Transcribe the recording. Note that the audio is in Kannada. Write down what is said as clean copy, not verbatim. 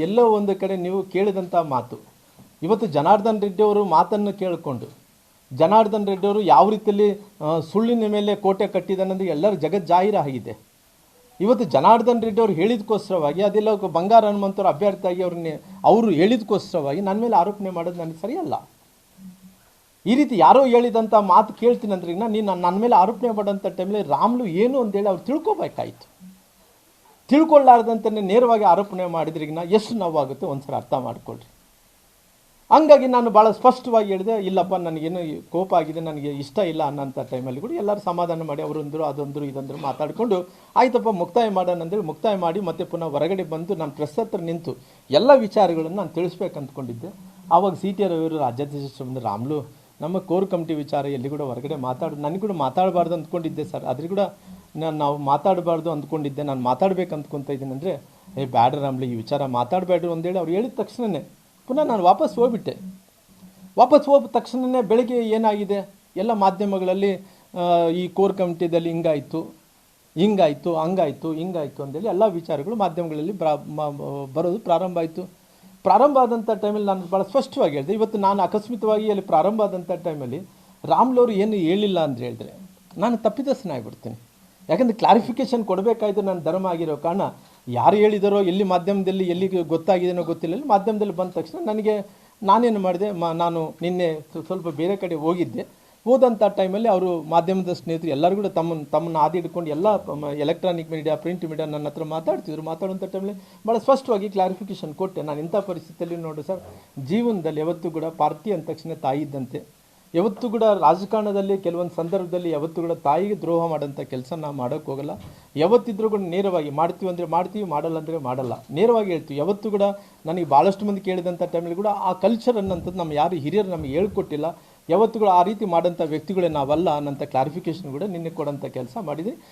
ಎಲ್ಲೋ ಒಂದು ಕಡೆ ನೀವು ಕೇಳಿದಂಥ ಮಾತು ಇವತ್ತು ಜನಾರ್ದನ್ ರೆಡ್ಡಿ ಅವರು ಮಾತನ್ನು ಕೇಳಿಕೊಂಡು ಜನಾರ್ದನ್ ರೆಡ್ಡಿ ಅವರು ಯಾವ ರೀತಿಯಲ್ಲಿ ಸುಳ್ಳಿನ ಮೇಲೆ ಕೋಟೆ ಕಟ್ಟಿದ್ದಾನಂದ್ರೆ ಎಲ್ಲರ ಜಗತ್ ಜಾಹೀರಾಗಿದೆ. ಇವತ್ತು ಜನಾರ್ದನ್ ರೆಡ್ಡಿ ಅವರು ಹೇಳಿದಕ್ಕೋಸ್ಕರವಾಗಿ ಅದೆಲ್ಲ ಬಂಗಾರ ಹನುಮಂತವ್ರ ಅಭ್ಯರ್ಥಿಯಾಗಿ ಅವರು ಹೇಳಿದಕ್ಕೋಸ್ಕರವಾಗಿ ನನ್ನ ಮೇಲೆ ಆರೋಪಣೆ ಮಾಡೋದು ನನಗೆ ಸರಿಯಲ್ಲ. ಈ ರೀತಿ ಯಾರೋ ಹೇಳಿದಂಥ ಮಾತು ಕೇಳ್ತೀನಿ ಅಂದ್ರೆ ನೀನು ನನ್ನ ಮೇಲೆ ಆರೋಪಣೆ ಮಾಡೋಂಥ ಟೈಮಲ್ಲಿ ರಾಮ್ಲು ಏನು ಅಂತೇಳಿ ಅವ್ರು ತಿಳ್ಕೊಬೇಕಾಯ್ತು. ತಿಳ್ಕೊಳ್ಳಾರ್ದಂತೆ ನೇರವಾಗಿ ಆರೋಪಣೆ ಮಾಡಿದ್ರಿಗಿನ ಎಷ್ಟು ನೋವಾಗುತ್ತೆ ಒಂದ್ಸಲ ಅರ್ಥ ಮಾಡ್ಕೊಳ್ರಿ. ಹಂಗಾಗಿ ನಾನು ಭಾಳ ಸ್ಪಷ್ಟವಾಗಿ ಹೇಳಿದೆ, ಇಲ್ಲಪ್ಪ ನನಗೇನು ಕೋಪ ಆಗಿದೆ, ನನಗೆ ಇಷ್ಟ ಇಲ್ಲ ಅನ್ನೋಂಥ ಟೈಮಲ್ಲಿ ಕೂಡ ಎಲ್ಲರೂ ಸಮಾಧಾನ ಮಾಡಿ ಅವರೊಂದರು ಅದೊಂದರು ಇದೊಂದರು ಮಾತಾಡಿಕೊಂಡು ಆಯ್ತಪ್ಪ ಮುಕ್ತಾಯ ಮಾಡೋಣ ಅಂತೇಳಿ ಮುಕ್ತಾಯ ಮಾಡಿ ಮತ್ತೆ ಪುನಃ ಹೊರಗಡೆ ಬಂದು ನಾನು ಪ್ರೆಸ್ ಹತ್ರ ನಿಂತು ಎಲ್ಲ ವಿಚಾರಗಳನ್ನು ನಾನು ತಿಳಿಸ್ಬೇಕು ಅಂದ್ಕೊಂಡಿದ್ದೆ. ಆವಾಗ CT ರವಿಯವರು ರಾಜ್ಯಾಧ್ಯಕ್ಷ ಬಂದು ರಾಮ್ಲು ನಮ್ಮ ಕೋರ್ ಕಮಿಟಿ ವಿಚಾರ ಎಲ್ಲಿ ಕೂಡ ಹೊರಗಡೆ ನನಗೆ ಕೂಡ ಮಾತಾಡಬಾರ್ದು ಅಂದ್ಕೊಂಡಿದ್ದೆ ಸರ್, ಅದ್ರ ಕೂಡ ನಾವು ಮಾತಾಡಬಾರ್ದು ಅಂದ್ಕೊಂಡಿದ್ದೆ, ನಾನು ಮಾತಾಡ್ಬೇಕು ಅಂದ್ಕೊತಾ ಇದ್ದೀನಿ ಅಂದರೆ ಬ್ಯಾಡ ರಾಮ್ಲಿ ಈ ವಿಚಾರ ಮಾತಾಡಬೇಡ್ರು ಅಂತೇಳಿ ಅವ್ರು ಹೇಳಿದ ತಕ್ಷಣವೇ ಪುನಃ ನಾನು ವಾಪಸ್ ಹೋಗ್ಬಿಟ್ಟೆ. ವಾಪಸ್ ಹೋದ ತಕ್ಷಣವೇ ಬೆಳಗ್ಗೆ ಏನಾಗಿದೆ ಎಲ್ಲ ಮಾಧ್ಯಮಗಳಲ್ಲಿ ಈ ಕೋರ್ ಕಮಿಟಿದಲ್ಲಿ ಹಿಂಗಾಯಿತು ಹಿಂಗಾಯಿತು ಅಂತೇಳಿ ಎಲ್ಲ ವಿಚಾರಗಳು ಮಾಧ್ಯಮಗಳಲ್ಲಿ ಬರೋದು ಪ್ರಾರಂಭ ಆಯಿತು. ಪ್ರಾರಂಭ ಆದಂಥ ಟೈಮಲ್ಲಿ ನಾನು ಭಾಳ ಸ್ಪಷ್ಟವಾಗಿ ಹೇಳಿದೆ. ಇವತ್ತು ನಾನು ಅಕಸ್ಮಿತವಾಗಿ ಅಲ್ಲಿ ಪ್ರಾರಂಭ ಆದಂಥ ಟೈಮಲ್ಲಿ ರಾಮ್ಲವ್ರು ಏನು ಹೇಳಿಲ್ಲ ಅಂತ ಹೇಳಿದ್ರೆ ನಾನು ತಪ್ಪಿತಸ್ಥನಾಗ್ಬಿಡ್ತೀನಿ. ಯಾಕಂದರೆ ಕ್ಲಾರಿಫಿಕೇಷನ್ ಕೊಡಬೇಕಾಯ್ತು ನನ್ನ ಧರ್ಮ ಆಗಿರೋ ಕಾರಣ ಯಾರು ಹೇಳಿದಾರೋ ಎಲ್ಲಿ ಮಾಧ್ಯಮದಲ್ಲಿ ಎಲ್ಲಿ ಗೊತ್ತಾಗಿದೆನೋ ಗೊತ್ತಿಲ್ಲ, ಮಾಧ್ಯಮದಲ್ಲಿ ಬಂದ ತಕ್ಷಣ ನಾನೇನು ಮಾಡಿದೆ, ನಾನು ನಿನ್ನೆ ಸ್ವಲ್ಪ ಬೇರೆ ಕಡೆ ಹೋದಂಥ ಟೈಮಲ್ಲಿ ಅವರು ಮಾಧ್ಯಮದ ಸ್ನೇಹಿತರು ಎಲ್ಲರೂ ಕೂಡ ತಮ್ಮನ್ನು ಆದಿ ಹಿಡ್ಕೊಂಡು ಎಲ್ಲ ಎಲೆಕ್ಟ್ರಾನಿಕ್ ಮೀಡಿಯಾ ಪ್ರಿಂಟ್ ಮೀಡಿಯಾ ನನ್ನ ಹತ್ರ ಮಾತಾಡುವಂಥ ಟೈಮಲ್ಲಿ ಭಾಳ ಸ್ಪಷ್ಟವಾಗಿ ಕ್ಲಾರಿಫಿಕೇಷನ್ ಕೊಟ್ಟೆ. ನಾನು ಇಂಥ ಪರಿಸ್ಥಿತಿಯಲ್ಲಿ ನೋಡಿ ಸರ್, ಜೀವನದಲ್ಲಿ ಯಾವತ್ತೂ ಕೂಡ ಪಾರ್ಟಿ ಅಂದ ತಕ್ಷಣ ತಾಯಿ ಇದ್ದಂತೆ, ಯಾವತ್ತೂ ಕೂಡ ರಾಜಕಾರಣದಲ್ಲಿ ಕೆಲವೊಂದು ಸಂದರ್ಭದಲ್ಲಿ ಯಾವತ್ತೂ ಕೂಡ ತಾಯಿಗೆ ದ್ರೋಹ ಮಾಡೋಂಥ ಕೆಲಸ ನಾವು ಮಾಡೋಕ್ಕೆ ಹೋಗಲ್ಲ. ಯಾವತ್ತಿದ್ರೂ ಕೂಡ ನೇರವಾಗಿ ಮಾಡ್ತೀವಿ ಅಂದರೆ ಮಾಡ್ತೀವಿ, ಮಾಡಲ್ಲ ಅಂದರೆ ಮಾಡಲ್ಲ, ನೇರವಾಗಿ ಹೇಳ್ತೀವಿ. ಯಾವತ್ತೂ ಕೂಡ ನನಗೆ ಭಾಳಷ್ಟು ಮಂದಿ ಕೇಳಿದಂಥ ಟೈಮಲ್ಲಿ ಕೂಡ ಆ ಕಲ್ಚರ್ ಅನ್ನೋಂಥದ್ದು ನಮ್ಮ ಯಾರು ಹಿರಿಯರು ನಮಗೆ ಹೇಳ್ಕೊಟ್ಟಿಲ್ಲ. ಯಾವತ್ತೂ ಕೂಡ ಆ ರೀತಿ ಮಾಡೋಂಥ ವ್ಯಕ್ತಿಗಳೇ ನಾವಲ್ಲ ಅನ್ನೋಂಥ ಕ್ಲಾರಿಫಿಕೇಷನ್ ಕೂಡ ನಿನ್ನೆ ಕೊಡೋಂಥ ಕೆಲಸ ಮಾಡಿದ್ವಿ.